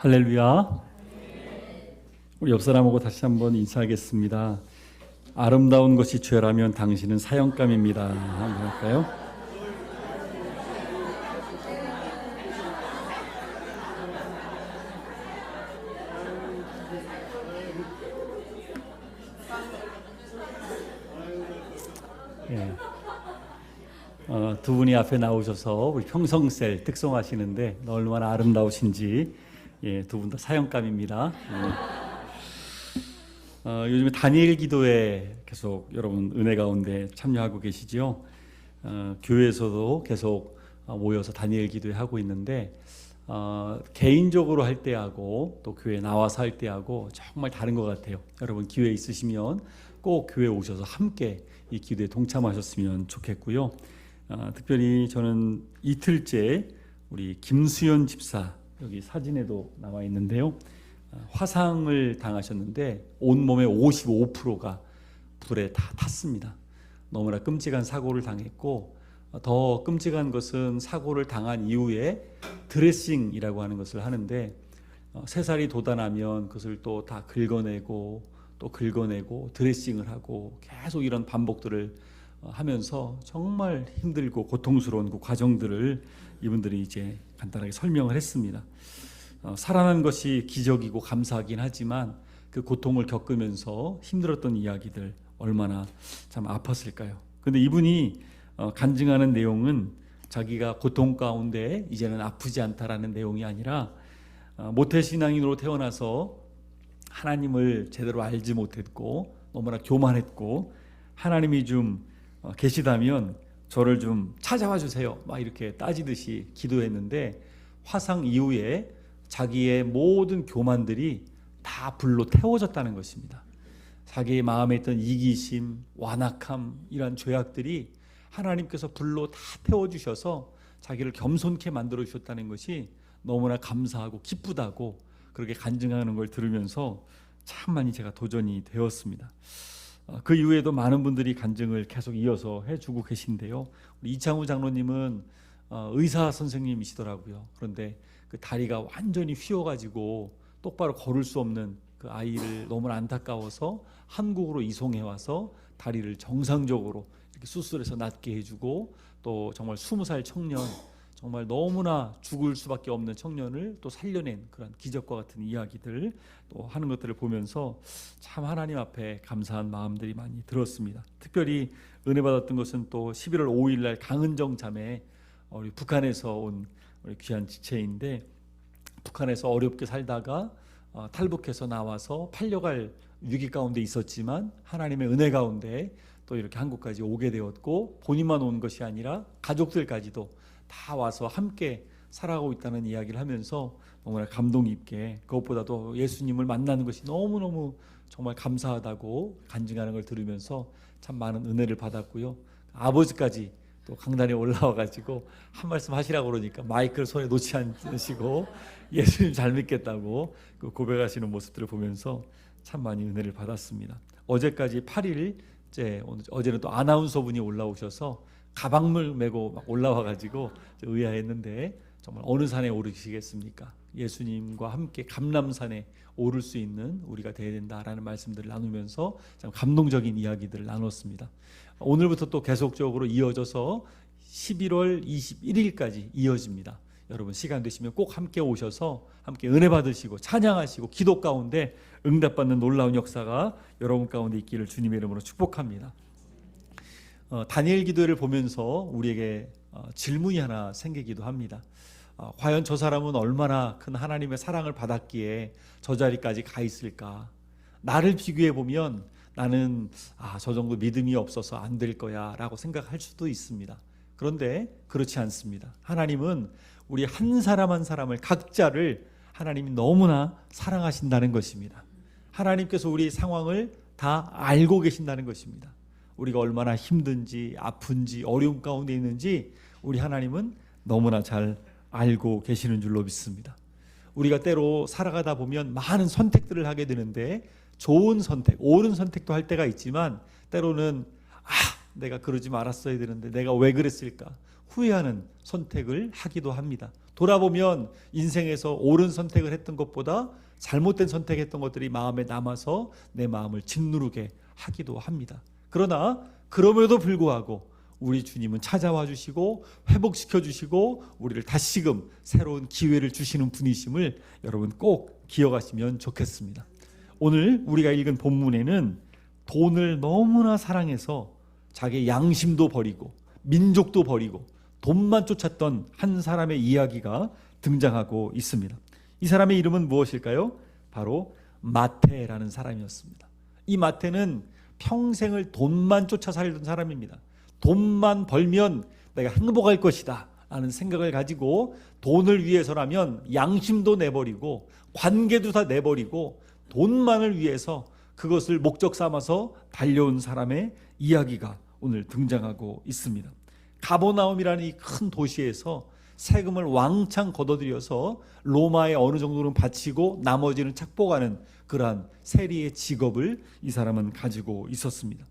할렐루야. 우리 옆 사람하고 다시 한번 인사하겠습니다. 아름다운 것이 죄라면 당신은 사형감입니다. 한번 할까요? 예. 두 분이 앞에 나오셔서 우리 평성셀 특송하시는데 얼마나 아름다우신지, 두 분 다 사형감입니다. 요즘에 다니엘 기도에 계속 여러분 은혜 가운데 참여하고 계시죠. 교회에서도 계속 모여서 다니엘 기도회 하고 있는데, 개인적으로 할 때하고 또 교회 나와서 할 때하고 정말 다른 것 같아요. 여러분 기회 있으시면 꼭 교회 오셔서 함께 이 기도에 동참하셨으면 좋겠고요. 특별히 저는 이틀째 우리 김수연 집사, 여기 사진에도 나와 있는데요, 화상을 당하셨는데 온몸의 55%가 불에 다 탔습니다. 너무나 끔찍한 사고를 당했고, 더 끔찍한 것은 사고를 당한 이후에 드레싱이라고 하는 것을 하는데, 3살이 돋아나면 그것을 또 다 긁어내고 또 긁어내고 드레싱을 하고 계속 이런 반복들을 하면서 정말 힘들고 고통스러운 그 과정들을 이분들이 이제 간단하게 설명을 했습니다. 살아난 것이 기적이고 감사하긴 하지만 그 고통을 겪으면서 힘들었던 이야기들 얼마나 참 아팠을까요? 근데 이분이 간증하는 내용은 자기가 고통 가운데 이제는 아프지 않다라는 내용이 아니라, 모태신앙인으로 태어나서 하나님을 제대로 알지 못했고 너무나 교만했고, 하나님이 좀 계시다면 저를 좀 찾아와 주세요 막 이렇게 따지듯이 기도했는데, 화상 이후에 자기의 모든 교만들이 다 불로 태워졌다는 것입니다. 자기의 마음에 있던 이기심, 완악함, 이러한 죄악들이 하나님께서 불로 다 태워주셔서 자기를 겸손케 만들어 주셨다는 것이 너무나 감사하고 기쁘다고 그렇게 간증하는 걸 들으면서 참 많이 제가 도전이 되었습니다. 그 이후에도 많은 분들이 간증을 계속 이어서 해주고 계신데요, 우리 이창우 장로님은 의사 선생님이시더라고요. 그런데 그 다리가 완전히 휘어가지고 똑바로 걸을 수 없는 그 아이를 너무나 안타까워서 한국으로 이송해 와서 다리를 정상적으로 이렇게 수술해서 낫게 해주고, 또 정말 20살 청년, 정말 너무나 죽을 수밖에 없는 청년을 또 살려낸 그런 기적과 같은 이야기들 또 하는 것들을 보면서 참 하나님 앞에 감사한 마음들이 많이 들었습니다. 특별히 은혜 받았던 것은 또 11월 5일 날 강은정 자매, 우리 북한에서 온 우리 귀한 지체인데, 북한에서 어렵게 살다가 탈북해서 나와서 팔려갈 위기 가운데 있었지만 하나님의 은혜 가운데 또 이렇게 한국까지 오게 되었고, 본인만 온 것이 아니라 가족들까지도 다 와서 함께 살아가고 있다는 이야기를 하면서 너무나 감동 깊게, 그것보다도 예수님을 만나는 것이 너무너무 정말 감사하다고 간증하는 걸 들으면서 참 많은 은혜를 받았고요. 아버지까지 또 강단에 올라와 가지고 한 말씀 하시라고 그러니까 마이크를 손에 놓지 않으시고 예수님 잘 믿겠다고 그 고백하시는 모습들을 보면서 참 많이 은혜를 받았습니다. 어제까지 8일째, 어제는 또 아나운서 분이 올라오셔서 가방을 메고 막 올라와 가지고 의아했는데, 정말 어느 산에 오르시겠습니까? 예수님과 함께 감람산에 오를 수 있는 우리가 되어야 된다라는 말씀들을 나누면서 참 감동적인 이야기들을 나눴습니다. 오늘부터 또 계속적으로 이어져서 11월 21일까지 이어집니다. 여러분 시간 되시면 꼭 함께 오셔서 함께 은혜 받으시고 찬양하시고 기도 가운데 응답받는 놀라운 역사가 여러분 가운데 있기를 주님의 이름으로 축복합니다. 다니엘 기도를 보면서 우리에게 질문이 하나 생기기도 합니다. 과연 저 사람은 얼마나 큰 하나님의 사랑을 받았기에 저 자리까지 가 있을까? 나를 비교해 보면 나는 저 정도 믿음이 없어서 안 될 거야 라고 생각할 수도 있습니다. 그런데 그렇지 않습니다. 하나님은 우리 한 사람 한 사람을, 각자를 하나님이 너무나 사랑하신다는 것입니다. 하나님께서 우리 상황을 다 알고 계신다는 것입니다. 우리가 얼마나 힘든지 아픈지 어려움 가운데 있는지 우리 하나님은 너무나 잘 알고 계시는 줄로 믿습니다. 우리가 때로 살아가다 보면 많은 선택들을 하게 되는데, 좋은 선택, 옳은 선택도 할 때가 있지만 때로는 내가 그러지 말았어야 되는데 내가 왜 그랬을까, 후회하는 선택을 하기도 합니다. 돌아보면 인생에서 옳은 선택을 했던 것보다 잘못된 선택했던 것들이 마음에 남아서 내 마음을 짓누르게 하기도 합니다. 그러나 그럼에도 불구하고 우리 주님은 찾아와 주시고 회복시켜 주시고 우리를 다시금 새로운 기회를 주시는 분이심을 여러분 꼭 기억하시면 좋겠습니다. 오늘 우리가 읽은 본문에는 돈을 너무나 사랑해서 자기의 양심도 버리고 민족도 버리고 돈만 쫓았던 한 사람의 이야기가 등장하고 있습니다. 이 사람의 이름은 무엇일까요? 바로 마태라는 사람이었습니다. 이 마태는 평생을 돈만 쫓아 살던 사람입니다. 돈만 벌면 내가 행복할 것이다 라는 생각을 가지고 돈을 위해서라면 양심도 내버리고 관계도 다 내버리고 돈만을 위해서 그것을 목적 삼아서 달려온 사람의 이야기가 오늘 등장하고 있습니다. 가버나움이라는 이 큰 도시에서 세금을 왕창 걷어들여서 로마에 어느 정도는 바치고 나머지는 착복하는 그러한 세리의 직업을 이 사람은 가지고 있었습니다.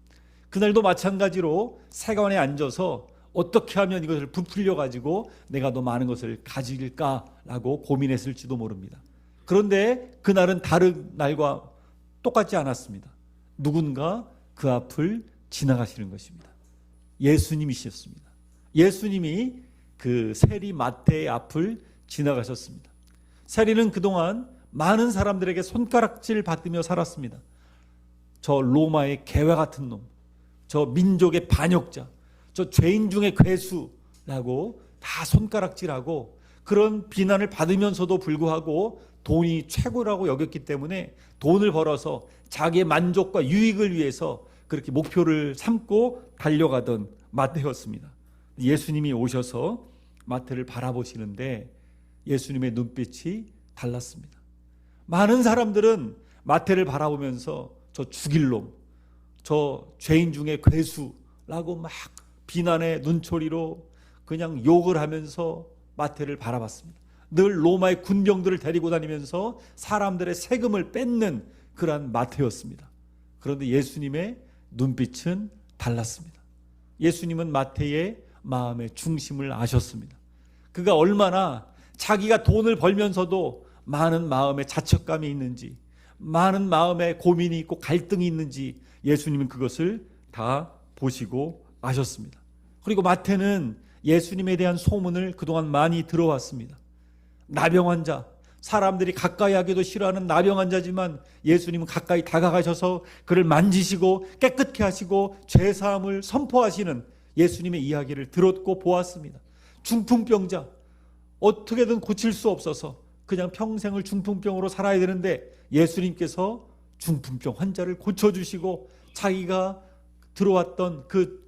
그날도 마찬가지로 세관에 앉아서 어떻게 하면 이것을 부풀려 가지고 내가 더 많은 것을 가질까라고 고민했을지도 모릅니다. 그런데 그날은 다른 날과 똑같지 않았습니다. 누군가 그 앞을 지나가시는 것입니다. 예수님이셨습니다. 예수님이 그 세리 마태의 앞을 지나가셨습니다. 세리는 그동안 많은 사람들에게 손가락질 받으며 살았습니다. 저 로마의 개와 같은 놈, 저 민족의 반역자, 저 죄인 중의 괴수라고 다 손가락질하고 그런 비난을 받으면서도 불구하고 돈이 최고라고 여겼기 때문에 돈을 벌어서 자기의 만족과 유익을 위해서 그렇게 목표를 삼고 달려가던 마태였습니다. 예수님이 오셔서 마태를 바라보시는데 예수님의 눈빛이 달랐습니다. 많은 사람들은 마태를 바라보면서 저 죽일 놈, 저 죄인 중에 괴수라고 막 비난의 눈초리로 그냥 욕을 하면서 마태를 바라봤습니다. 늘 로마의 군병들을 데리고 다니면서 사람들의 세금을 뺏는 그러한 마태였습니다. 그런데 예수님의 눈빛은 달랐습니다. 예수님은 마태의 마음의 중심을 아셨습니다. 그가 얼마나 자기가 돈을 벌면서도 많은 마음의 자책감이 있는지, 많은 마음의 고민이 있고 갈등이 있는지 예수님은 그것을 다 보시고 아셨습니다. 그리고 마태는 예수님에 대한 소문을 그동안 많이 들어왔습니다. 나병 환자, 사람들이 가까이 하기도 싫어하는 나병 환자지만 예수님은 가까이 다가가셔서 그를 만지시고 깨끗게 하시고 죄사함을 선포하시는 예수님의 이야기를 들었고 보았습니다. 중풍병자, 어떻게든 고칠 수 없어서 그냥 평생을 중풍병으로 살아야 되는데 예수님께서 중풍병 환자를 고쳐주시고 자기가 들어왔던 그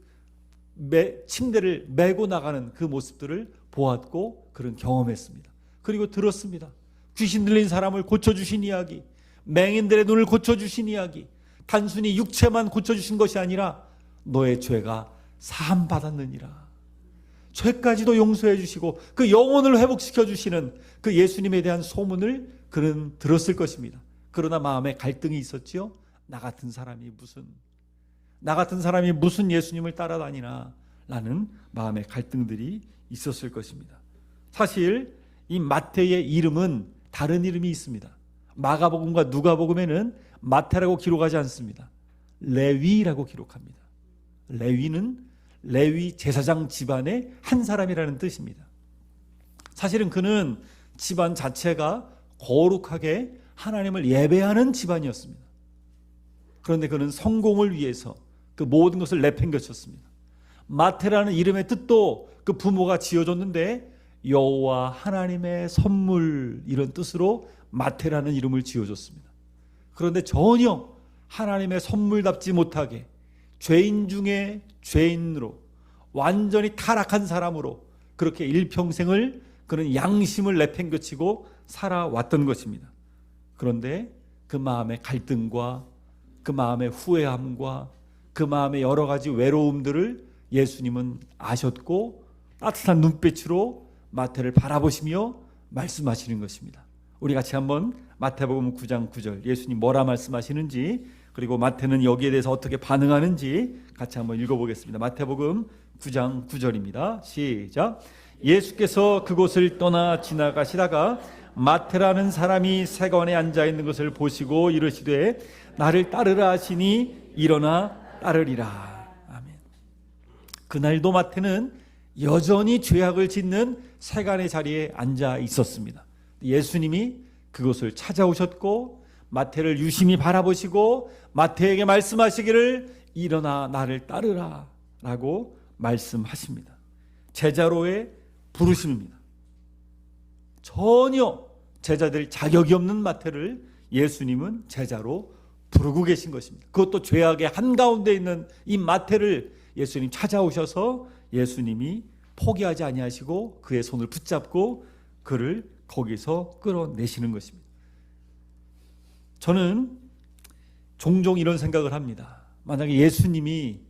침대를 메고 나가는 그 모습들을 보았고 그런 경험했습니다. 그리고 들었습니다. 귀신 들린 사람을 고쳐주신 이야기, 맹인들의 눈을 고쳐주신 이야기, 단순히 육체만 고쳐주신 것이 아니라 너의 죄가 사함받았느니라, 죄까지도 용서해 주시고 그 영혼을 회복시켜 주시는 그 예수님에 대한 소문을 그는 들었을 것입니다. 그러나 마음에 갈등이 있었지요. 나 같은 사람이 무슨 예수님을 따라다니나 라는 마음의 갈등들이 있었을 것입니다. 사실 이 마태의 이름은 다른 이름이 있습니다. 마가복음과 누가복음에는 마태라고 기록하지 않습니다. 레위라고 기록합니다. 레위는 레위 제사장 집안의 한 사람이라는 뜻입니다. 사실은 그는 집안 자체가 거룩하게 하나님을 예배하는 집안이었습니다. 그런데 그는 성공을 위해서 그 모든 것을 내팽개쳤습니다. 마태라는 이름의 뜻도 그 부모가 지어줬는데 여호와 하나님의 선물 이런 뜻으로 마태라는 이름을 지어줬습니다. 그런데 전혀 하나님의 선물답지 못하게 죄인 중에 죄인으로 완전히 타락한 사람으로 그렇게 일평생을 그는 양심을 내팽개치고 살아왔던 것입니다. 그런데 그 마음의 갈등과 그 마음의 후회함과 그 마음의 여러 가지 외로움들을 예수님은 아셨고 따뜻한 눈빛으로 마태를 바라보시며 말씀하시는 것입니다. 우리 같이 한번 마태복음 9장 9절 예수님 뭐라 말씀하시는지 그리고 마태는 여기에 대해서 어떻게 반응하는지 같이 한번 읽어보겠습니다. 마태복음 9장 9절입니다. 시작. 예수께서 그곳을 떠나 지나가시다가 마태라는 사람이 세관에 앉아 있는 것을 보시고 이르시되 나를 따르라 하시니 일어나 따르리라. 아멘. 그날도 마태는 여전히 죄악을 짓는 세간의 자리에 앉아 있었습니다. 예수님이 그곳을 찾아오셨고 마태를 유심히 바라보시고 마태에게 말씀하시기를 일어나 나를 따르라 라고 말씀하십니다. 제자로의 부르심입니다. 전혀 제자들 자격이 없는 마태를 예수님은 제자로 부르고 계신 것입니다. 그것도 죄악의 한가운데 있는 이 마태를 예수님 찾아오셔서 예수님이 포기하지 아니하시고 그의 손을 붙잡고 그를 거기서 끌어내시는 것입니다. 저는 종종 이런 생각을 합니다. 만약에 예수님이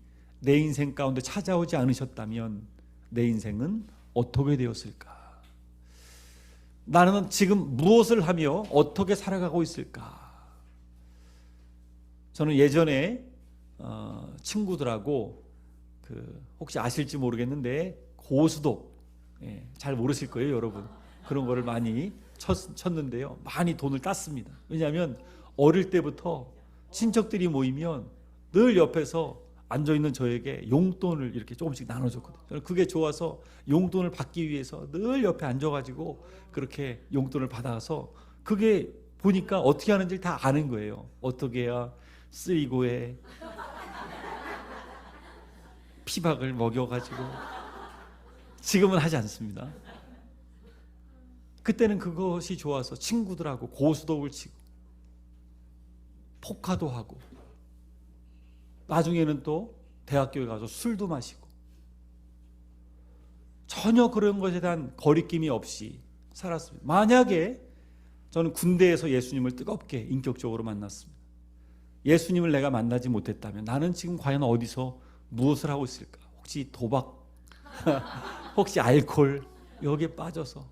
내 인생 가운데 찾아오지 않으셨다면 내 인생은 어떻게 되었을까? 나는 지금 무엇을 하며 어떻게 살아가고 있을까? 저는 예전에 친구들하고 혹시 아실지 모르겠는데 고수도, 잘 모르실 거예요 여러분. 그런 거를 많이 쳤는데요. 많이 돈을 땄습니다. 왜냐하면 어릴 때부터 친척들이 모이면 늘 옆에서 앉아있는 저에게 용돈을 이렇게 조금씩 나눠줬거든요. 저는 그게 좋아서 용돈을 받기 위해서 늘 옆에 앉아가지고 그렇게 용돈을 받아서 그게 보니까 어떻게 하는지 다 아는 거예요. 어떻게 해야 쓰리고에 피박을 먹여가지고. 지금은 하지 않습니다. 그때는 그것이 좋아서 친구들하고 고수독을 치고 포카도 하고 나중에는 또 대학교에 가서 술도 마시고 전혀 그런 것에 대한 거리낌이 없이 살았습니다. 만약에 저는 군대에서 예수님을 뜨겁게 인격적으로 만났습니다. 예수님을 내가 만나지 못했다면 나는 지금 과연 어디서 무엇을 하고 있을까? 혹시 도박, 혹시 알코올 여기에 빠져서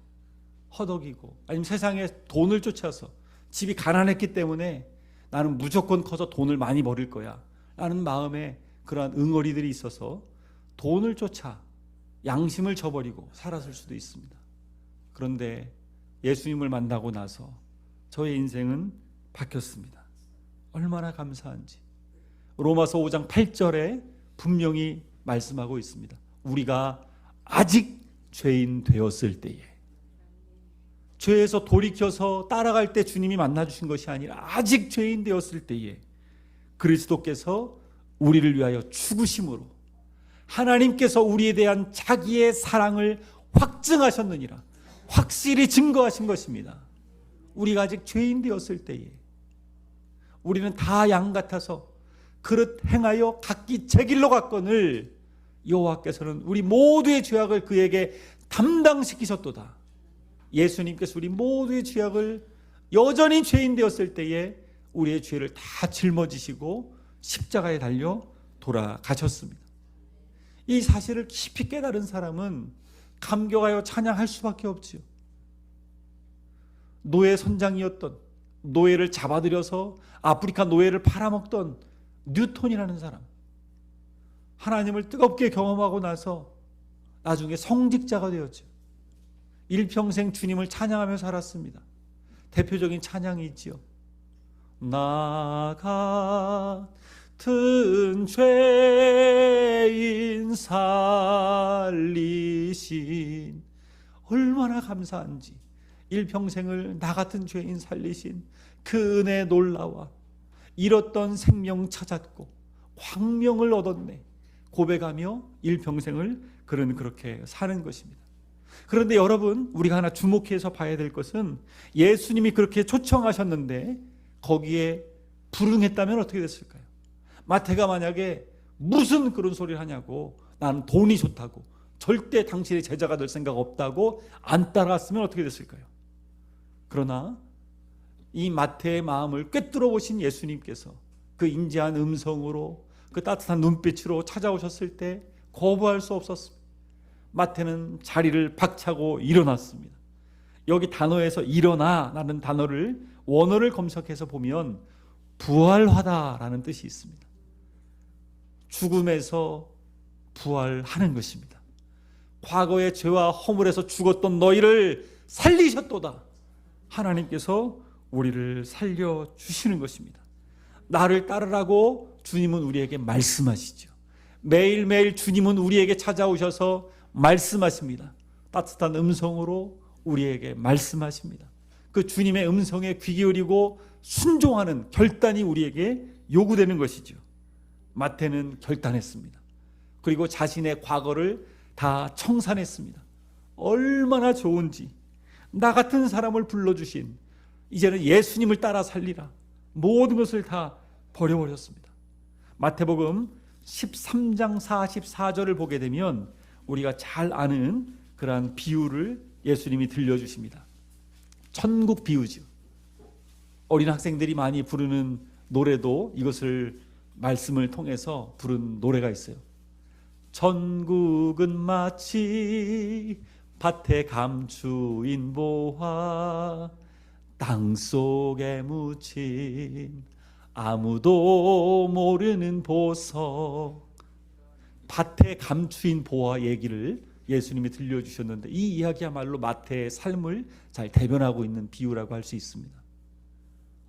허덕이고, 아니면 세상에 돈을 쫓아서 집이 가난했기 때문에 나는 무조건 커서 돈을 많이 벌일 거야 라는 마음에 그러한 응어리들이 있어서 돈을 쫓아 양심을 저버리고 살았을 수도 있습니다. 그런데 예수님을 만나고 나서 저의 인생은 바뀌었습니다. 얼마나 감사한지. 로마서 5장 8절에 분명히 말씀하고 있습니다. 우리가 아직 죄인 되었을 때에, 죄에서 돌이켜서 따라갈 때 주님이 만나주신 것이 아니라 아직 죄인 되었을 때에 그리스도께서 우리를 위하여 죽으심으로 하나님께서 우리에 대한 자기의 사랑을 확증하셨느니라, 확실히 증거하신 것입니다. 우리가 아직 죄인 되었을 때에 우리는 다 양 같아서 그릇 행하여 각기 제 길로 갔거늘 여호와께서는 우리 모두의 죄악을 그에게 담당시키셨도다. 예수님께서 우리 모두의 죄악을 여전히 죄인 되었을 때에 우리의 죄를 다 짊어지시고 십자가에 달려 돌아가셨습니다. 이 사실을 깊이 깨달은 사람은 감격하여 찬양할 수밖에 없지요. 노예 선장이었던, 노예를 잡아들여서 아프리카 노예를 팔아먹던 뉴턴이라는 사람, 하나님을 뜨겁게 경험하고 나서 나중에 성직자가 되었죠. 일평생 주님을 찬양하며 살았습니다. 대표적인 찬양이 있지요. 나 같은 죄인 살리신, 얼마나 감사한지. 일평생을 나 같은 죄인 살리신 그 은혜 놀라와 잃었던 생명 찾았고 광명을 얻었네 고백하며 일평생을 그는 그렇게 사는 것입니다. 그런데 여러분, 우리가 하나 주목해서 봐야 될 것은 예수님이 그렇게 초청하셨는데 거기에 불응했다면 어떻게 됐을까요? 마태가 만약에 무슨 그런 소리를 하냐고, 나는 돈이 좋다고, 절대 당신의 제자가 될 생각 없다고 안 따라갔으면 어떻게 됐을까요? 그러나 이 마태의 마음을 꿰뚫어 보신 예수님께서 그 인자한 음성으로, 그 따뜻한 눈빛으로 찾아오셨을 때 거부할 수 없었습니다. 마태는 자리를 박차고 일어났습니다. 여기 단어에서 일어나라는 단어를 원어를 검색해서 보면 부활하다라는 뜻이 있습니다. 죽음에서 부활하는 것입니다. 과거의 죄와 허물에서 죽었던 너희를 살리셨도다. 하나님께서 우리를 살려주시는 것입니다. 나를 따르라고 주님은 우리에게 말씀하시죠. 매일매일 주님은 우리에게 찾아오셔서 말씀하십니다. 따뜻한 음성으로 우리에게 말씀하십니다. 그 주님의 음성에 귀 기울이고 순종하는 결단이 우리에게 요구되는 것이죠. 마태는 결단했습니다. 그리고 자신의 과거를 다 청산했습니다. 얼마나 좋은지 나 같은 사람을 불러주신 이제는 예수님을 따라 살리라. 모든 것을 다 버려버렸습니다. 마태복음 13장 44절을 보게 되면 우리가 잘 아는 그러한 비유를 예수님이 들려주십니다. 천국 비유죠. 어린 학생들이 많이 부르는 노래도 이것을 말씀을 통해서 부른 노래가 있어요. 천국은 마치 밭에 감추인 보화, 땅속에 묻힌 아무도 모르는 보석. 밭에 감추인 보화 얘기를 예수님이 들려주셨는데 이 이야기야말로 마태의 삶을 잘 대변하고 있는 비유라고 할 수 있습니다.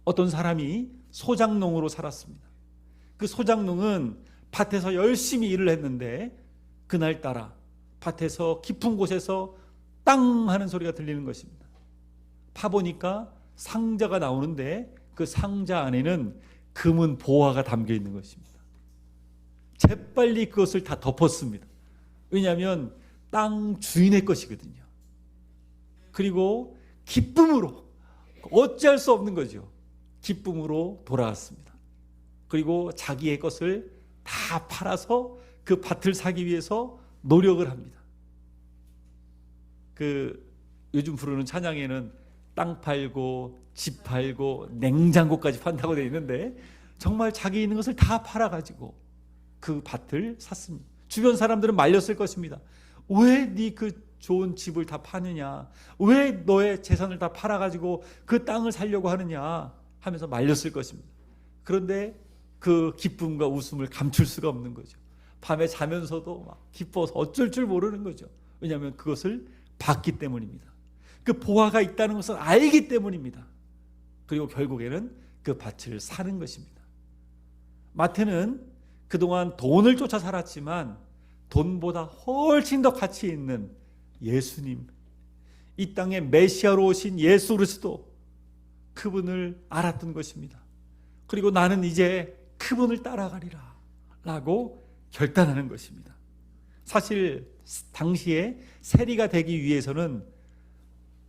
어떤 사람이 소작농으로 살았습니다. 그 소작농은 밭에서 열심히 일을 했는데 그날따라 밭에서 깊은 곳에서 땅 하는 소리가 들리는 것입니다. 파보니까 상자가 나오는데 그 상자 안에는 금은 보화가 담겨 있는 것입니다. 재빨리 그것을 다 덮었습니다. 왜냐하면 땅 주인의 것이거든요. 그리고 기쁨으로, 어찌할 수 없는 거죠. 기쁨으로 돌아왔습니다. 그리고 자기의 것을 다 팔아서 그 밭을 사기 위해서 노력을 합니다. 요즘 부르는 찬양에는 땅 팔고 집 팔고 냉장고까지 판다고 되어 있는데 정말 자기 있는 것을 다 팔아가지고 그 밭을 샀습니다. 주변 사람들은 말렸을 것입니다. 왜 네 그 좋은 집을 다 파느냐, 왜 너의 재산을 다 팔아가지고 그 땅을 살려고 하느냐 하면서 말렸을 것입니다. 그런데 그 기쁨과 웃음을 감출 수가 없는 거죠. 밤에 자면서도 막 기뻐서 어쩔 줄 모르는 거죠. 왜냐하면 그것을 봤기 때문입니다. 그 보화가 있다는 것을 알기 때문입니다. 그리고 결국에는 그 밭을 사는 것입니다. 마태는 그동안 돈을 쫓아 살았지만 돈보다 훨씬 더 가치 있는 예수님, 이 땅에 메시아로 오신 예수 그리스도, 그분을 알았던 것입니다. 그리고 나는 이제 그분을 따라가리라 라고 결단하는 것입니다. 사실 당시에 세리가 되기 위해서는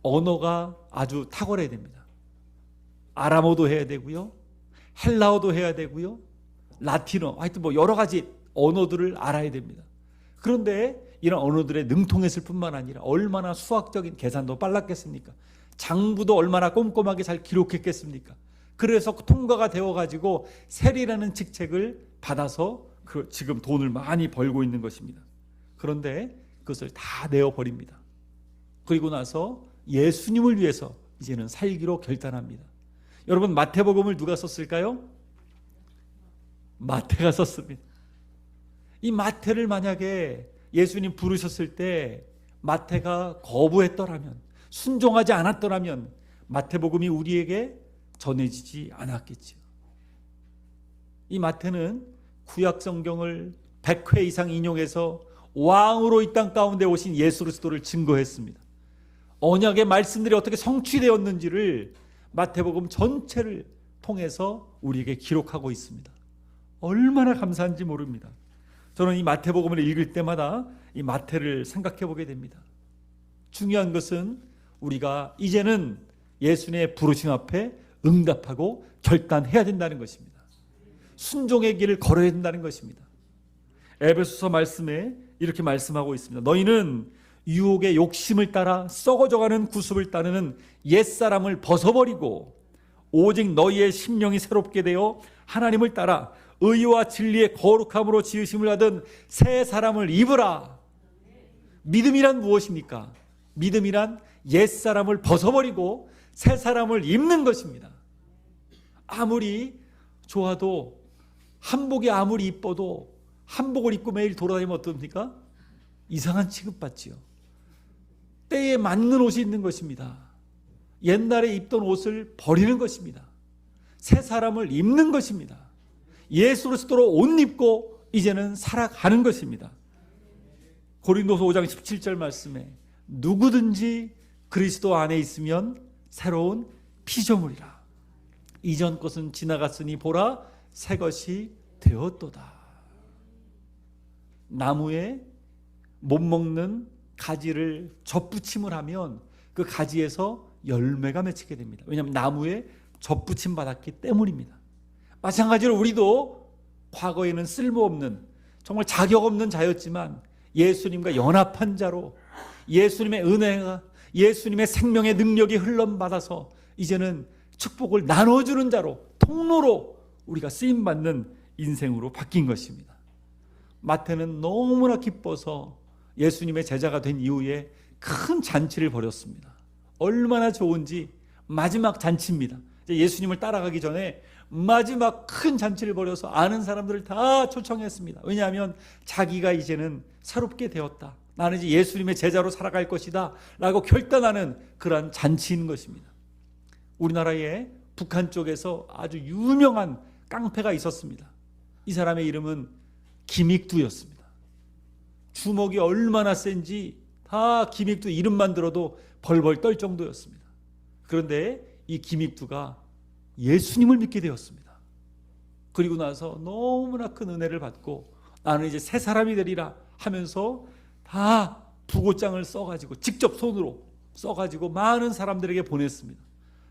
언어가 아주 탁월해야 됩니다. 아람어도 해야 되고요, 헬라어도 해야 되고요, 라틴어, 하여튼 뭐 여러 가지 언어들을 알아야 됩니다. 그런데 이런 언어들에 능통했을 뿐만 아니라 얼마나 수학적인 계산도 빨랐겠습니까? 장부도 얼마나 꼼꼼하게 잘 기록했겠습니까? 그래서 통과가 되어가지고 세리라는 직책을 받아서 지금 돈을 많이 벌고 있는 것입니다. 그런데 그것을 다 내어버립니다. 그리고 나서 예수님을 위해서 이제는 살기로 결단합니다. 여러분, 마태복음을 누가 썼을까요? 마태가 썼습니다. 이 마태를 만약에 예수님 부르셨을 때 마태가 거부했더라면, 순종하지 않았더라면 마태복음이 우리에게 전해지지 않았겠죠. 이 마태는 구약 성경을 100회 이상 인용해서 왕으로 이 땅 가운데 오신 예수 그리스도를 증거했습니다. 언약의 말씀들이 어떻게 성취되었는지를 마태복음 전체를 통해서 우리에게 기록하고 있습니다. 얼마나 감사한지 모릅니다. 저는 이 마태복음을 읽을 때마다 이 마태를 생각해 보게 됩니다. 중요한 것은 우리가 이제는 예수님의 부르심 앞에 응답하고 결단해야 된다는 것입니다. 순종의 길을 걸어야 된다는 것입니다. 에베소서 말씀에 이렇게 말씀하고 있습니다. 너희는 유혹의 욕심을 따라 썩어져가는 구습을 따르는 옛사람을 벗어버리고 오직 너희의 심령이 새롭게 되어 하나님을 따라 의와 진리의 거룩함으로 지으심을 받은 새 사람을 입으라. 믿음이란 무엇입니까? 믿음이란 옛사람을 벗어버리고 새 사람을 입는 것입니다. 아무리 좋아도 한복이 아무리 이뻐도 한복을 입고 매일 돌아다니면 어떻습니까? 이상한 취급받지요. 때에 맞는 옷이 있는 것입니다. 옛날에 입던 옷을 버리는 것입니다. 새 사람을 입는 것입니다. 예수 그리스도로 옷 입고 이제는 살아가는 것입니다. 고린도서 5장 17절 말씀에 누구든지 그리스도 안에 있으면 새로운 피조물이라. 이전 것은 지나갔으니 보라 새 것이 되었도다. 나무에 못 먹는 가지를 접붙임을 하면 그 가지에서 열매가 맺히게 됩니다. 왜냐하면 나무에 접붙임 받았기 때문입니다. 마찬가지로 우리도 과거에는 쓸모없는 정말 자격 없는 자였지만 예수님과 연합한 자로 예수님의 은혜가 예수님의 생명의 능력이 흘러받아서 이제는 축복을 나눠주는 자로 통로로 우리가 쓰임받는 인생으로 바뀐 것입니다. 마태는 너무나 기뻐서 예수님의 제자가 된 이후에 큰 잔치를 벌였습니다. 얼마나 좋은지 마지막 잔치입니다. 예수님을 따라가기 전에 마지막 큰 잔치를 벌여서 아는 사람들을 다 초청했습니다. 왜냐하면 자기가 이제는 새롭게 되었다. 나는 이제 예수님의 제자로 살아갈 것이다 라고 결단하는 그러한 잔치인 것입니다. 우리나라의 북한 쪽에서 아주 유명한 깡패가 있었습니다. 이 사람의 이름은 김익두였습니다. 주먹이 얼마나 센지 다 김익두 이름만 들어도 벌벌 떨 정도였습니다. 그런데 이 김익두가 예수님을 믿게 되었습니다. 그리고 나서 너무나 큰 은혜를 받고 나는 이제 새 사람이 되리라 하면서 다 부고장을 써가지고 직접 손으로 써가지고 많은 사람들에게 보냈습니다.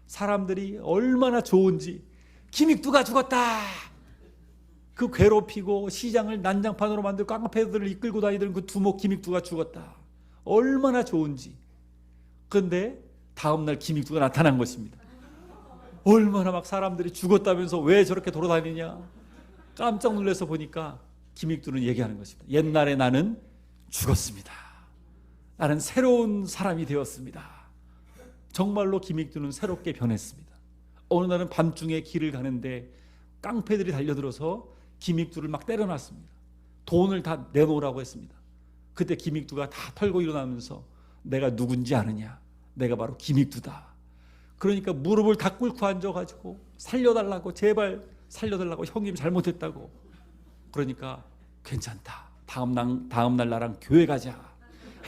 사람들이 얼마나 좋은지 김익두가 죽었다. 그 괴롭히고 시장을 난장판으로 만들고 깡패들을 이끌고 다니던 그 두목 김익두가 죽었다. 얼마나 좋은지. 그런데 다음날 김익두가 나타난 것입니다. 얼마나 막 사람들이 죽었다면서 왜 저렇게 돌아다니냐. 깜짝 놀라서 보니까 김익두는 얘기하는 것입니다. 옛날에 나는 죽었습니다. 나는 새로운 사람이 되었습니다. 정말로 김익두는 새롭게 변했습니다. 어느 날은 밤중에 길을 가는데 깡패들이 달려들어서 김익두를 막 때려놨습니다. 돈을 다 내놓으라고 했습니다. 그때 김익두가 다 털고 일어나면서 내가 누군지 아느냐? 내가 바로 김익두다. 그러니까 무릎을 다 꿇고 앉아가지고 살려달라고, 제발 살려달라고, 형님 잘못했다고. 그러니까 괜찮다. 다음날 나랑 교회 가자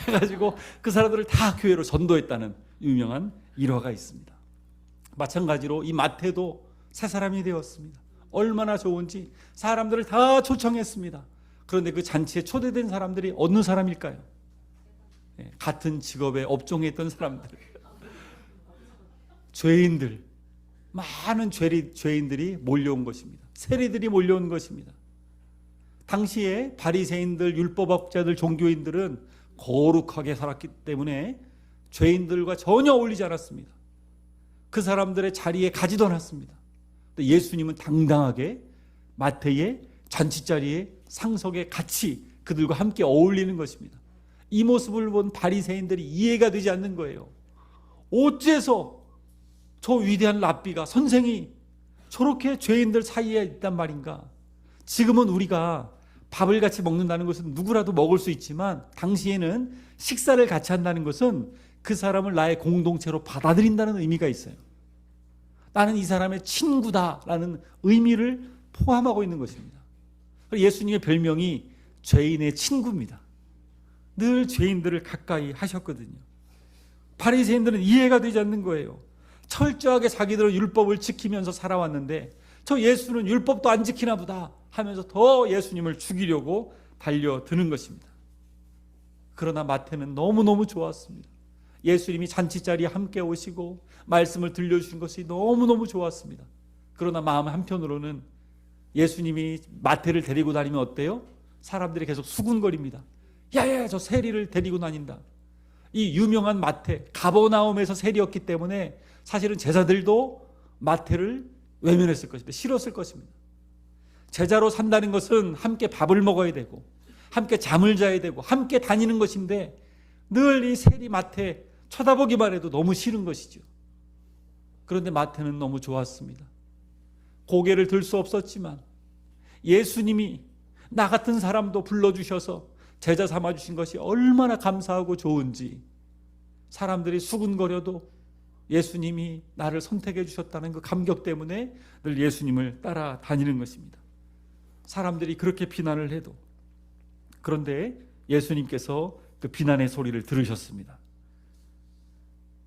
해가지고 그 사람들을 다 교회로 전도했다는 유명한 일화가 있습니다. 마찬가지로 이 마태도 새 사람이 되었습니다. 얼마나 좋은지 사람들을 다 초청했습니다. 그런데 그 잔치에 초대된 사람들이 어느 사람일까요? 같은 직업의 업종에 있던 사람들, 죄인들, 많은 죄인들이 몰려온 것입니다. 세리들이 몰려온 것입니다. 당시에 바리새인들, 율법학자들, 종교인들은 거룩하게 살았기 때문에 죄인들과 전혀 어울리지 않았습니다. 그 사람들의 자리에 가지도 않았습니다. 예수님은 당당하게 마태의 잔치자리에 상석에 같이 그들과 함께 어울리는 것입니다. 이 모습을 본 바리새인들이 이해가 되지 않는 거예요. 어째서 저 위대한 랍비가, 선생이 저렇게 죄인들 사이에 있단 말인가? 지금은 우리가 밥을 같이 먹는다는 것은 누구라도 먹을 수 있지만 당시에는 식사를 같이 한다는 것은 그 사람을 나의 공동체로 받아들인다는 의미가 있어요. 나는 이 사람의 친구다라는 의미를 포함하고 있는 것입니다. 예수님의 별명이 죄인의 친구입니다. 늘 죄인들을 가까이 하셨거든요. 바리새인들은 이해가 되지 않는 거예요. 철저하게 자기들은 율법을 지키면서 살아왔는데 저 예수는 율법도 안 지키나 보다 하면서 더 예수님을 죽이려고 달려드는 것입니다. 그러나 마태는 너무너무 좋았습니다. 예수님이 잔치자리에 함께 오시고 말씀을 들려주신 것이 너무너무 좋았습니다. 그러나 마음 한편으로는 예수님이 마태를 데리고 다니면 어때요? 사람들이 계속 수군거립니다. 야야, 저 세리를 데리고 다닌다. 이 유명한 마태, 가버나움에서 세리였기 때문에 사실은 제자들도 마태를 외면했을 것입니다. 싫었을 것입니다. 제자로 산다는 것은 함께 밥을 먹어야 되고 함께 잠을 자야 되고 함께 다니는 것인데 늘 이 세리 마태 쳐다보기만 해도 너무 싫은 것이죠. 그런데 마태는 너무 좋았습니다. 고개를 들 수 없었지만 예수님이 나 같은 사람도 불러주셔서 제자 삼아주신 것이 얼마나 감사하고 좋은지, 사람들이 수군거려도 예수님이 나를 선택해 주셨다는 그 감격 때문에 늘 예수님을 따라다니는 것입니다. 사람들이 그렇게 비난을 해도, 그런데 예수님께서 그 비난의 소리를 들으셨습니다.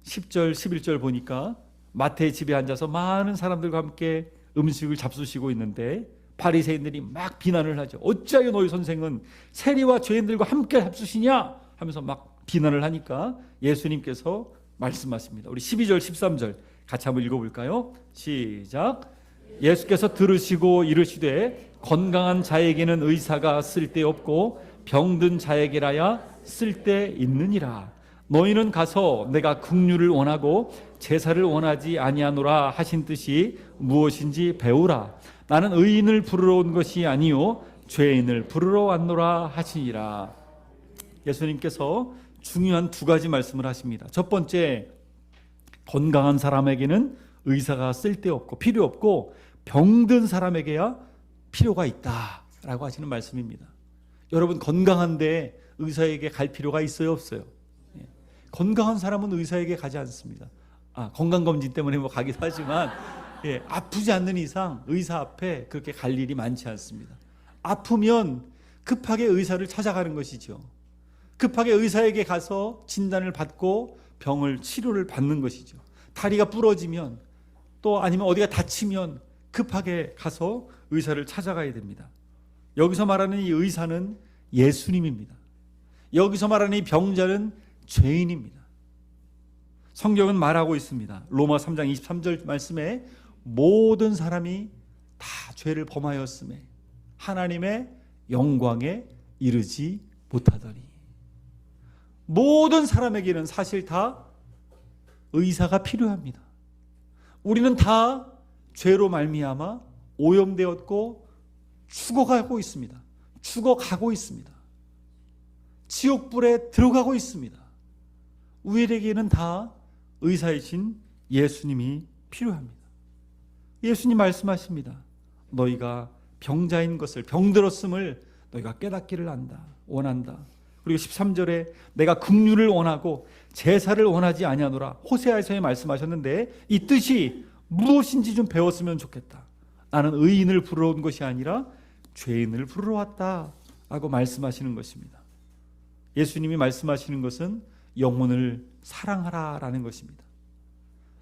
10절 11절 보니까 마태의 집에 앉아서 많은 사람들과 함께 음식을 잡수시고 있는데 바리새인들이 막 비난을 하죠. 어찌하여 너희 선생은 세리와 죄인들과 함께 잡수시냐 하면서 막 비난을 하니까 예수님께서 말씀하십니다. 우리 12절 13절 같이 한번 읽어볼까요? 시작. 예수께서 들으시고 이르시되 건강한 자에게는 의사가 쓸데없고 병든 자에게라야 쓸데있느니라. 너희는 가서 내가 긍휼을 원하고 제사를 원하지 아니하노라 하신 뜻이 무엇인지 배우라. 나는 의인을 부르러 온 것이 아니요 죄인을 부르러 왔노라 하시니라. 예수님께서 중요한 두 가지 말씀을 하십니다. 첫 번째, 건강한 사람에게는 의사가 쓸데없고 필요 없고 병든 사람에게야 필요가 있다라고 하시는 말씀입니다. 여러분, 건강한데 의사에게 갈 필요가 있어요, 없어요? 건강한 사람은 의사에게 가지 않습니다. 건강검진 때문에 뭐 가기도 하지만 아프지 않는 이상 의사 앞에 그렇게 갈 일이 많지 않습니다. 아프면 급하게 의사를 찾아가는 것이죠. 급하게 의사에게 가서 진단을 받고 병을 치료를 받는 것이죠. 다리가 부러지면 또 아니면 어디가 다치면 급하게 가서 의사를 찾아가야 됩니다. 여기서 말하는 이 의사는 예수님입니다. 여기서 말하는 이 병자는 죄인입니다. 성경은 말하고 있습니다. 로마 3장 23절 말씀에 모든 사람이 다 죄를 범하였음에 하나님의 영광에 이르지 못하더니, 모든 사람에게는 사실 다 의사가 필요합니다. 우리는 다 죄로 말미암아 오염되었고 죽어가고 있습니다. 죽어가고 있습니다. 지옥불에 들어가고 있습니다. 우리에게는 다 의사이신 예수님이 필요합니다. 예수님 말씀하십니다. 너희가 병자인 것을, 병들었음을 너희가 깨닫기를 원한다. 그리고 13절에 내가 긍휼을 원하고 제사를 원하지 아니하노라. 호세아에서 말씀하셨는데 이 뜻이 무엇인지 좀 배웠으면 좋겠다. 나는 의인을 부르러 온 것이 아니라 죄인을 부르러 왔다 라고 말씀하시는 것입니다. 예수님이 말씀하시는 것은 영혼을 사랑하라라는 것입니다.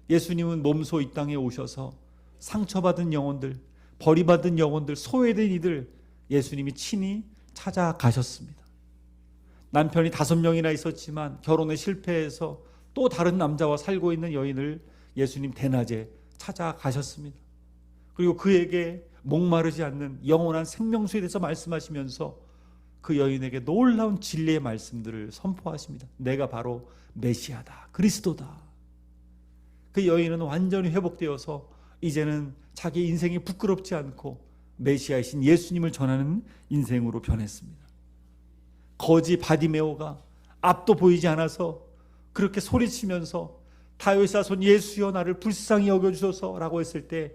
예수님은 몸소 이 땅에 오셔서 상처받은 영혼들, 버림받은 영혼들, 소외된 이들 예수님이 친히 찾아가셨습니다. 남편이 5명이나 있었지만 결혼에 실패해서 또 다른 남자와 살고 있는 여인을 예수님 대낮에 찾아가셨습니다. 그리고 그에게 목마르지 않는 영원한 생명수에 대해서 말씀하시면서 그 여인에게 놀라운 진리의 말씀들을 선포하십니다. 내가 바로 메시아다, 그리스도다. 그 여인은 완전히 회복되어서 이제는 자기 인생이 부끄럽지 않고 메시아이신 예수님을 전하는 인생으로 변했습니다. 거지 바디메오가 앞도 보이지 않아서 그렇게 소리치면서 다윗의 자손 예수여 나를 불쌍히 여겨주소서 라고 했을 때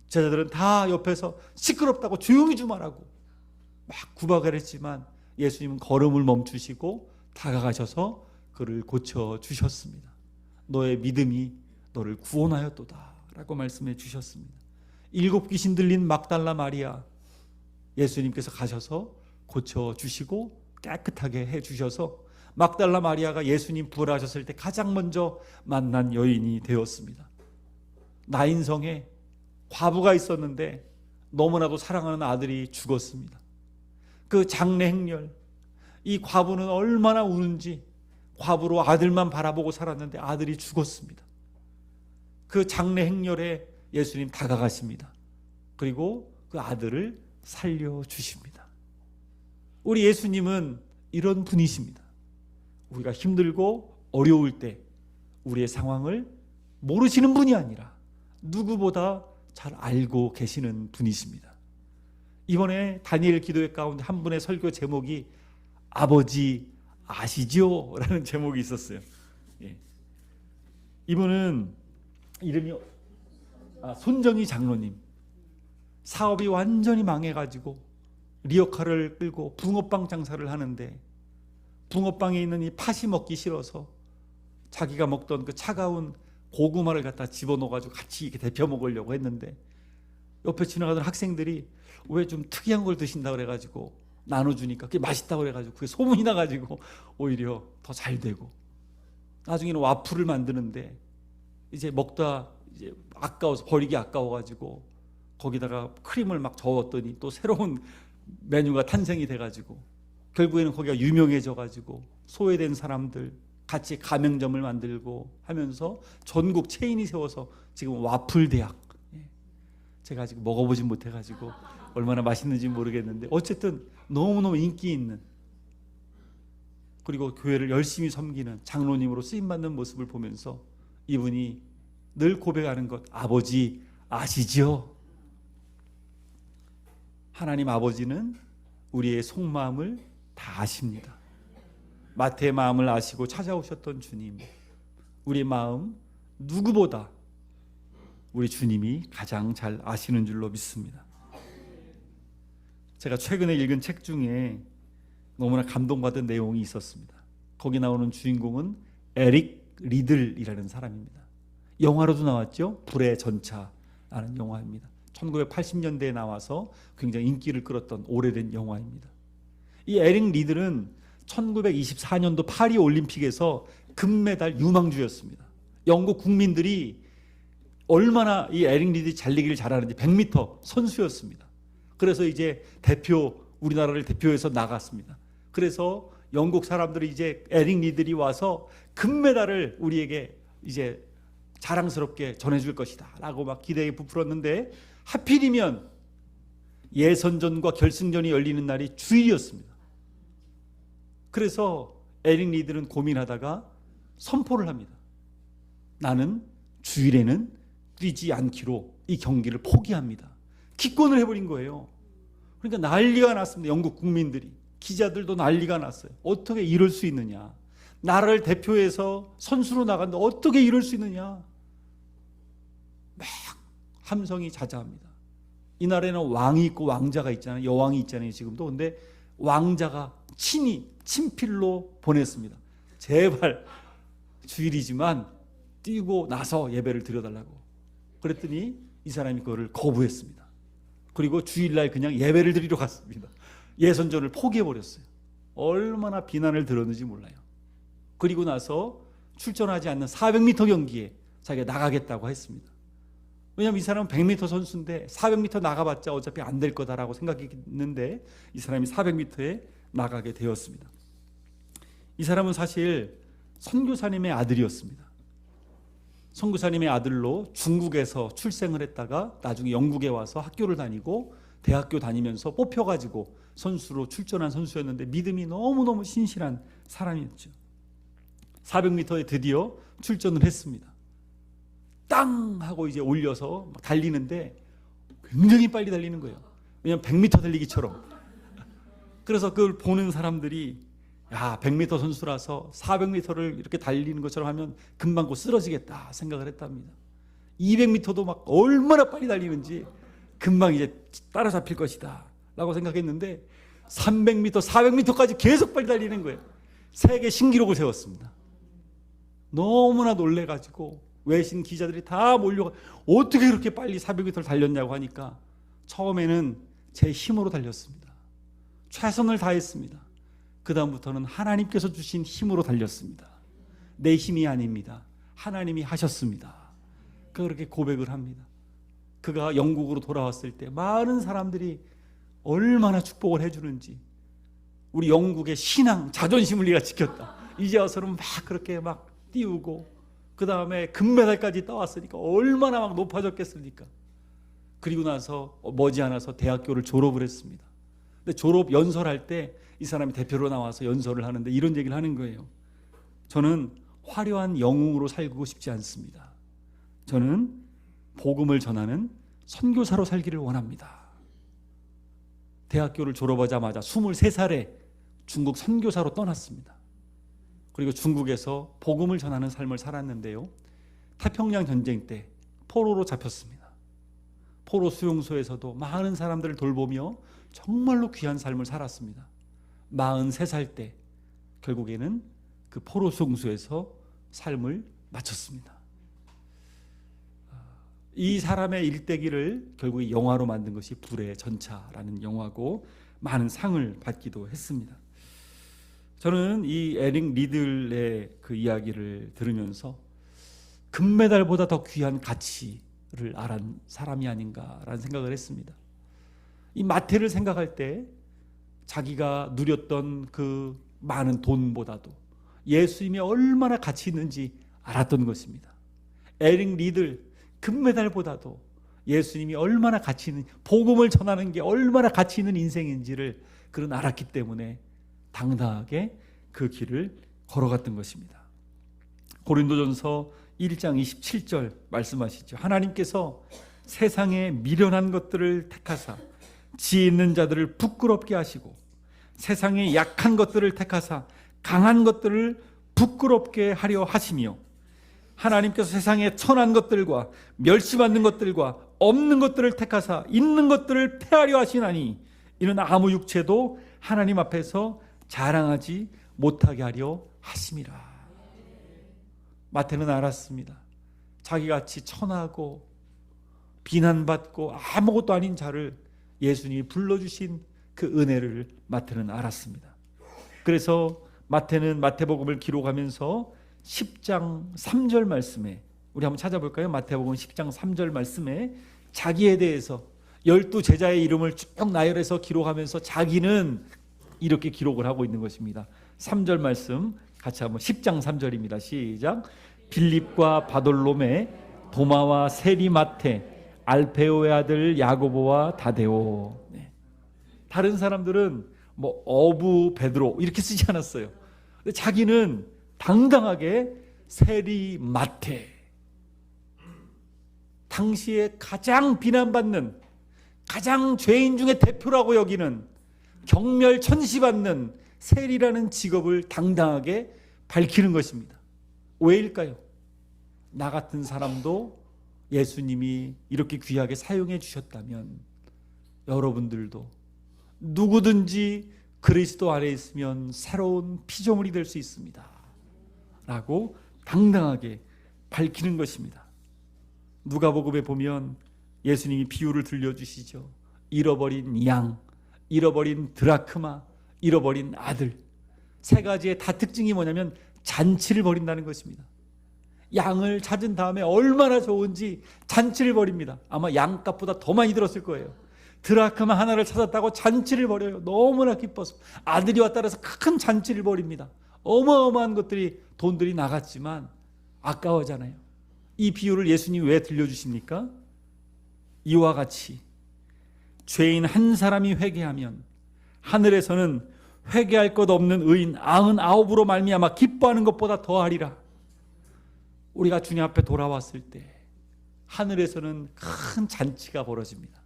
제자들은 다 옆에서 시끄럽다고 조용히 좀 하라고 막 구박을 했지만 예수님은 걸음을 멈추시고 다가가셔서 그를 고쳐주셨습니다. 너의 믿음이 너를 구원하였도다 라고 말씀해 주셨습니다. 7 귀신 들린 막달라 마리아 예수님께서 가셔서 고쳐주시고 깨끗하게 해주셔서 막달라 마리아가 예수님 부활하셨을 때 가장 먼저 만난 여인이 되었습니다. 나인성에 과부가 있었는데 너무나도 사랑하는 아들이 죽었습니다. 그 장례 행렬, 이 과부는 얼마나 우는지 과부로 아들만 바라보고 살았는데 아들이 죽었습니다. 그 장례 행렬에 예수님 다가가십니다. 그리고 그 아들을 살려주십니다. 우리 예수님은 이런 분이십니다. 우리가 힘들고 어려울 때 우리의 상황을 모르시는 분이 아니라 누구보다 잘 알고 계시는 분이십니다. 이번에 다니엘 기도회 가운데 한 분의 설교 제목이 아버지 아시죠? 라는 제목이 있었어요. 이분은 이름이 손정희 장로님. 사업이 완전히 망해가지고 리어카를 끌고 붕어빵 장사를 하는데 붕어빵에 있는 이 팥이 먹기 싫어서 자기가 먹던 그 차가운 고구마를 갖다 집어넣어가지고 같이 이렇게 데펴 먹으려고 했는데 옆에 지나가던 학생들이 왜 좀 특이한 걸 드신다 그래가지고 나눠주니까 그게 맛있다고 그래가지고 그게 소문이 나가지고 오히려 더 잘 되고, 나중에는 와플을 만드는데 이제 먹다 이제 아까워서 버리기 아까워가지고 거기다가 크림을 막 저었더니 또 새로운 메뉴가 탄생이 돼가지고 결국에는 거기가 유명해져가지고 소외된 사람들 같이 가맹점을 만들고 하면서 전국 체인이 세워서 지금 와플 대학, 제가 아직 먹어보진 못해가지고 얼마나 맛있는지 모르겠는데 어쨌든 너무너무 인기 있는, 그리고 교회를 열심히 섬기는 장로님으로 쓰임받는 모습을 보면서 이분이 늘 고백하는 것, 아버지 아시죠? 하나님 아버지는 우리의 속마음을 다 아십니다. 마태의 마음을 아시고 찾아오셨던 주님, 우리의 마음 누구보다 우리 주님이 가장 잘 아시는 줄로 믿습니다. 제가 최근에 읽은 책 중에 너무나 감동받은 내용이 있었습니다. 거기 나오는 주인공은 에릭 리들이라는 사람입니다. 영화로도 나왔죠. 불의 전차라는 영화입니다. 1980년대에 나와서 굉장히 인기를 끌었던 오래된 영화입니다. 이 에릭 리들은 1924년도 파리 올림픽에서 금메달 유망주였습니다. 영국 국민들이 얼마나 이 에릭 리들이 달리기를 잘하는지 100m 선수였습니다. 그래서 이제 우리나라를 대표해서 나갔습니다. 그래서 영국 사람들이 이제 에릭 리들이 와서 금메달을 우리에게 이제 자랑스럽게 전해줄 것이다 라고 막 기대에 부풀었는데 하필이면 예선전과 결승전이 열리는 날이 주일이었습니다. 그래서 에릭 리들은 고민하다가 선포를 합니다. 나는 주일에는 뛰지 않기로 이 경기를 포기합니다. 기권을 해버린 거예요. 그러니까 난리가 났습니다. 영국 국민들이, 기자들도 난리가 났어요. 어떻게 이럴 수 있느냐, 나라를 대표해서 선수로 나갔는데 어떻게 이럴 수 있느냐, 막 함성이 자자합니다. 이 나라에는 왕이 있고 왕자가 있잖아요. 여왕이 있잖아요 지금도. 근데 왕자가 친필로 보냈습니다. 제발 주일이지만 뛰고 나서 예배를 드려달라고. 그랬더니 이 사람이 그거를 거부했습니다. 그리고 주일날 그냥 예배를 드리러 갔습니다. 예선전을 포기해버렸어요. 얼마나 비난을 들었는지 몰라요. 그리고 나서 출전하지 않는 400m 경기에 자기가 나가겠다고 했습니다. 왜냐하면 이 사람은 100m 선수인데 400m 나가봤자 어차피 안 될 거다라고 생각했는데 이 사람이 400m에 나가게 되었습니다. 이 사람은 사실 선교사님의 아들이었습니다. 선교사님의 아들로 중국에서 출생을 했다가 나중에 영국에 와서 학교를 다니고 대학교 다니면서 뽑혀가지고 선수로 출전한 선수였는데 믿음이 너무너무 신실한 사람이었죠. 400m에 드디어 출전을 했습니다. 땅 하고 이제 올려서 막 달리는데 굉장히 빨리 달리는 거예요. 왜냐하면 100m 달리기처럼. 그래서 그걸 보는 사람들이 야, 100m 선수라서 400m를 이렇게 달리는 것처럼 하면 금방 곧 쓰러지겠다 생각을 했답니다. 200m도 막 얼마나 빨리 달리는지 금방 이제 따라잡힐 것이다 라고 생각했는데 300m, 400m까지 계속 빨리 달리는 거예요. 세계 신기록을 세웠습니다. 너무나 놀래가지고 외신 기자들이 다 몰려가 어떻게 그렇게 빨리 400m를 달렸냐고 하니까 처음에는 제 힘으로 달렸습니다. 최선을 다했습니다. 그 다음부터는 하나님께서 주신 힘으로 달렸습니다. 내 힘이 아닙니다. 하나님이 하셨습니다. 그렇게 고백을 합니다. 그가 영국으로 돌아왔을 때 많은 사람들이 얼마나 축복을 해주는지, 우리 영국의 신앙, 자존심을 네가 지켰다. 이제 와서는 막 그렇게 막 띄우고 그 다음에 금메달까지 따왔으니까 얼마나 막 높아졌겠습니까? 그리고 나서 머지않아서 대학교를 졸업을 했습니다. 근데 졸업 연설할 때 이 사람이 대표로 나와서 연설을 하는데 이런 얘기를 하는 거예요. 저는 화려한 영웅으로 살고 싶지 않습니다. 저는 복음을 전하는 선교사로 살기를 원합니다. 대학교를 졸업하자마자 23살에 중국 선교사로 떠났습니다. 그리고 중국에서 복음을 전하는 삶을 살았는데요. 태평양 전쟁 때 포로로 잡혔습니다. 포로 수용소에서도 많은 사람들을 돌보며 정말로 귀한 삶을 살았습니다. 43살 때 결국에는 그 포로 수용소에서 삶을 마쳤습니다. 이 사람의 일대기를 결국 영화로 만든 것이 불의 전차라는 영화고 많은 상을 받기도 했습니다. 저는 이 에릭 리들의 그 이야기를 들으면서 금메달보다 더 귀한 가치를 알은 사람이 아닌가라는 생각을 했습니다. 이 마태를 생각할 때 자기가 누렸던 그 많은 돈보다도 예수님이 얼마나 가치 있는지 알았던 것입니다. 에릭 리들 금메달보다도 예수님이 얼마나 가치 있는, 복음을 전하는 게 얼마나 가치 있는 인생인지를 그는 알았기 때문에 당당하게 그 길을 걸어갔던 것입니다. 고린도전서 1장 27절 말씀하시죠. 하나님께서 세상에 미련한 것들을 택하사 지혜 있는 자들을 부끄럽게 하시고 세상에 약한 것들을 택하사 강한 것들을 부끄럽게 하려 하시며 하나님께서 세상에 천한 것들과 멸시받는 것들과 없는 것들을 택하사 있는 것들을 폐하려 하시나니 이는 아무 육체도 하나님 앞에서 자랑하지 못하게 하려 하심이라. 마태는 알았습니다. 자기같이 천하고 비난받고 아무것도 아닌 자를 예수님이 불러주신 그 은혜를 마태는 알았습니다. 그래서 마태는 마태복음을 기록하면서 10장 3절 말씀에, 우리 한번 찾아볼까요? 마태복음 10장 3절 말씀에 자기에 대해서 12제자의 이름을 쭉 나열해서 기록하면서 자기는 이렇게 기록을 하고 있는 것입니다. 3절 말씀 같이 한번 10장 3절입니다. 시작. 빌립과 바돌로메, 도마와 세리 마테, 알페오의 아들 야고보와 다데오. 네. 다른 사람들은 뭐 어부 베드로 이렇게 쓰지 않았어요. 근데 자기는 당당하게 세리 마테, 당시에 가장 비난받는, 가장 죄인 중에 대표라고 여기는, 경멸 천시받는 세리라는 직업을 당당하게 밝히는 것입니다. 왜일까요? 나 같은 사람도 예수님이 이렇게 귀하게 사용해 주셨다면 여러분들도 누구든지 그리스도 안에 있으면 새로운 피조물이 될 수 있습니다 라고 당당하게 밝히는 것입니다. 누가복음에 보면 예수님이 비유를 들려주시죠. 잃어버린 양, 잃어버린 드라크마, 잃어버린 아들. 세 가지의 다 특징이 뭐냐면 잔치를 벌인다는 것입니다. 양을 찾은 다음에 얼마나 좋은지 잔치를 벌입니다. 아마 양값보다 더 많이 들었을 거예요. 드라크마 하나를 찾았다고 잔치를 벌여요. 너무나 기뻐서. 아들이 왔다 그래서 큰 잔치를 벌입니다. 어마어마한 것들이, 돈들이 나갔지만 아까워잖아요. 이 비유를 예수님이 왜 들려주십니까? 이와 같이 죄인 한 사람이 회개하면 하늘에서는 회개할 것 없는 의인 99으로 말미암아 기뻐하는 것보다 더하리라. 우리가 주님 앞에 돌아왔을 때 하늘에서는 큰 잔치가 벌어집니다.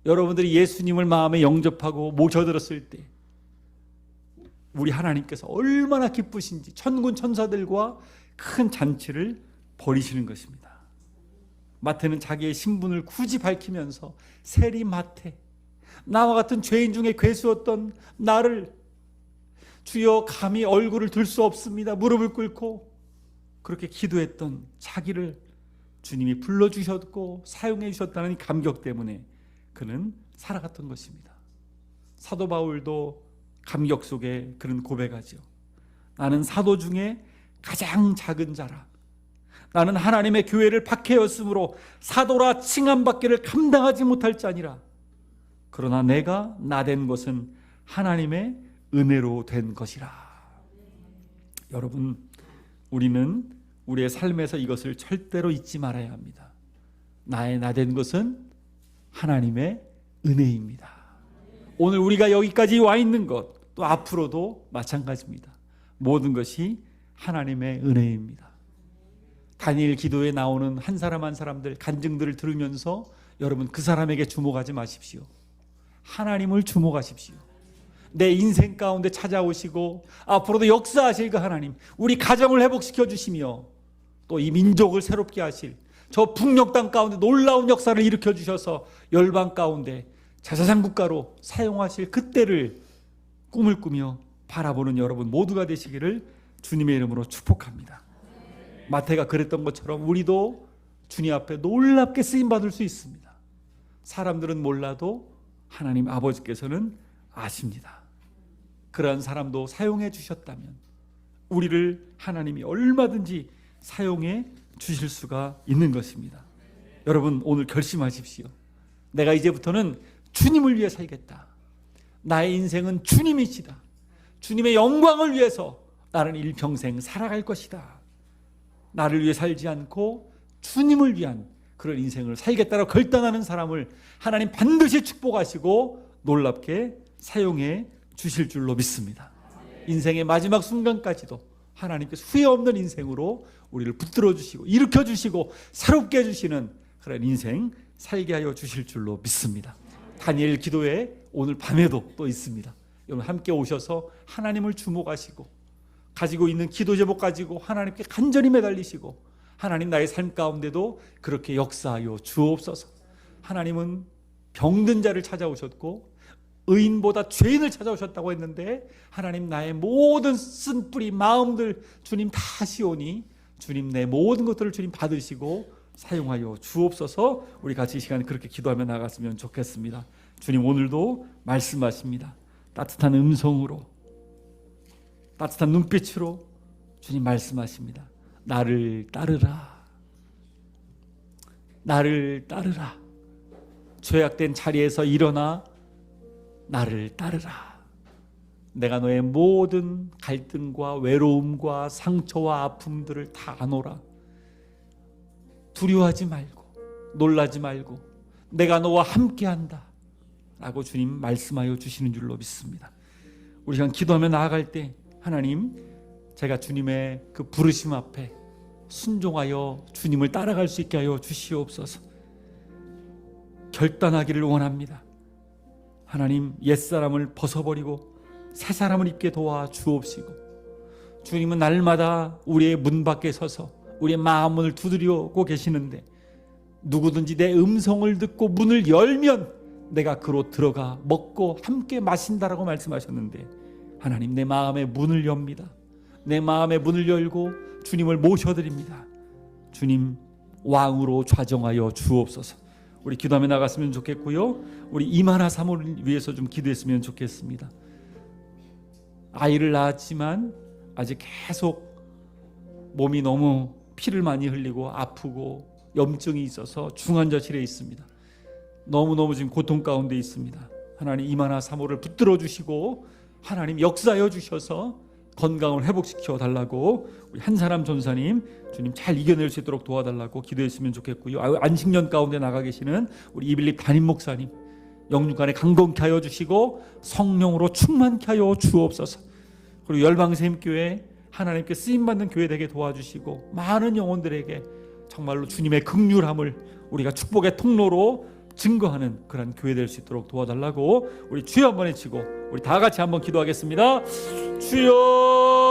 여러분들이 예수님을 마음에 영접하고 모셔들었을 때 우리 하나님께서 얼마나 기쁘신지 천군 천사들과 큰 잔치를 벌이시는 것입니다. 마태는 자기의 신분을 굳이 밝히면서 세리 마태, 나와 같은 죄인 중에 괴수였던 나를 주여 감히 얼굴을 들 수 없습니다. 무릎을 꿇고 그렇게 기도했던 자기를 주님이 불러주셨고 사용해 주셨다는 감격 때문에 그는 살아갔던 것입니다. 사도 바울도 감격 속에 그는 고백하죠. 나는 사도 중에 가장 작은 자라. 나는 하나님의 교회를 박해였으므로 사도라 칭함받기를 감당하지 못할 자니라. 그러나 내가 나된 것은 하나님의 은혜로 된 것이라. 여러분, 우리는 우리의 삶에서 이것을 절대로 잊지 말아야 합니다. 나의 나된 것은 하나님의 은혜입니다. 오늘 우리가 여기까지 와 있는 것, 또 앞으로도 마찬가지입니다. 모든 것이 하나님의 은혜입니다. 다니엘 기도에 나오는 한 사람 한 사람들 간증들을 들으면서 여러분 그 사람에게 주목하지 마십시오. 하나님을 주목하십시오. 내 인생 가운데 찾아오시고 앞으로도 역사하실 그 하나님, 우리 가정을 회복시켜 주시며 또 이 민족을 새롭게 하실, 저 북녘 땅 가운데 놀라운 역사를 일으켜 주셔서 열방 가운데 제사장 국가로 사용하실 그때를 꿈을 꾸며 바라보는 여러분 모두가 되시기를 주님의 이름으로 축복합니다. 마태가 그랬던 것처럼 우리도 주님 앞에 놀랍게 쓰임받을 수 있습니다. 사람들은 몰라도 하나님 아버지께서는 아십니다. 그러한 사람도 사용해 주셨다면 우리를 하나님이 얼마든지 사용해 주실 수가 있는 것입니다. 여러분 오늘 결심하십시오. 내가 이제부터는 주님을 위해 살겠다. 나의 인생은 주님이시다. 주님의 영광을 위해서 나는 일평생 살아갈 것이다. 나를 위해 살지 않고 주님을 위한 그런 인생을 살겠다고 결단하는 사람을 하나님 반드시 축복하시고 놀랍게 사용해 주실 줄로 믿습니다. 인생의 마지막 순간까지도 하나님께서 후회 없는 인생으로 우리를 붙들어 주시고 일으켜 주시고 새롭게 해주시는 그런 인생 살게 하여 주실 줄로 믿습니다. 다니엘 기도회 오늘 밤에도 또 있습니다. 여러분 함께 오셔서 하나님을 주목하시고 가지고 있는 기도 제목 가지고 하나님께 간절히 매달리시고 하나님 나의 삶 가운데도 그렇게 역사하여 주옵소서. 하나님은 병든 자를 찾아오셨고 의인보다 죄인을 찾아오셨다고 했는데 하나님 나의 모든 쓴뿌리 마음들 주님 다 시오니 주님 내 모든 것들을 주님 받으시고 사용하여 주옵소서. 우리 같이 이 시간 그렇게 기도하며 나갔으면 좋겠습니다. 주님 오늘도 말씀하십니다. 따뜻한 음성으로 따뜻한 눈빛으로 주님 말씀하십니다. 나를 따르라. 나를 따르라. 죄악된 자리에서 일어나 나를 따르라. 내가 너의 모든 갈등과 외로움과 상처와 아픔들을 다 안오라. 두려워하지 말고 놀라지 말고 내가 너와 함께한다 라고 주님 말씀하여 주시는 줄로 믿습니다. 우리 그냥 기도하며 나아갈 때 하나님 제가 주님의 그 부르심 앞에 순종하여 주님을 따라갈 수 있게 하여 주시옵소서. 결단하기를 원합니다. 하나님 옛사람을 벗어버리고 새사람을 입게 도와 주옵시고 주님은 날마다 우리의 문 밖에 서서 우리의 마음문을 두드리고 계시는데 누구든지 내 음성을 듣고 문을 열면 내가 그로 들어가 먹고 함께 마신다라고 말씀하셨는데 하나님 내 마음의 문을 엽니다. 내 마음의 문을 열고 주님을 모셔드립니다. 주님 왕으로 좌정하여 주옵소서. 우리 기도하며 나갔으면 좋겠고요. 우리 이만하 사모를 위해서 좀 기도했으면 좋겠습니다. 아이를 낳았지만 아직 계속 몸이 너무 피를 많이 흘리고 아프고 염증이 있어서 중환자실에 있습니다. 너무너무 지금 고통 가운데 있습니다. 하나님 이만하 사모를 붙들어 주시고 하나님 역사하여 주셔서 건강을 회복시켜 달라고 우리 한사람 전사님 주님 잘 이겨낼 수 있도록 도와달라고 기도했으면 좋겠고요. 안식년 가운데 나가 계시는 우리 이빌립 담임 목사님 영육간에 강건케 하여 주시고 성령으로 충만케 하여 주옵소서. 그리고 열방샘교회 하나님께 쓰임받는 교회 되게 도와주시고 많은 영혼들에게 정말로 주님의 긍휼함을 우리가 축복의 통로로 증거하는 그런 교회 될 수 있도록 도와달라고 우리 주여 한번 외치고 우리 다 같이 한번 기도하겠습니다. 주여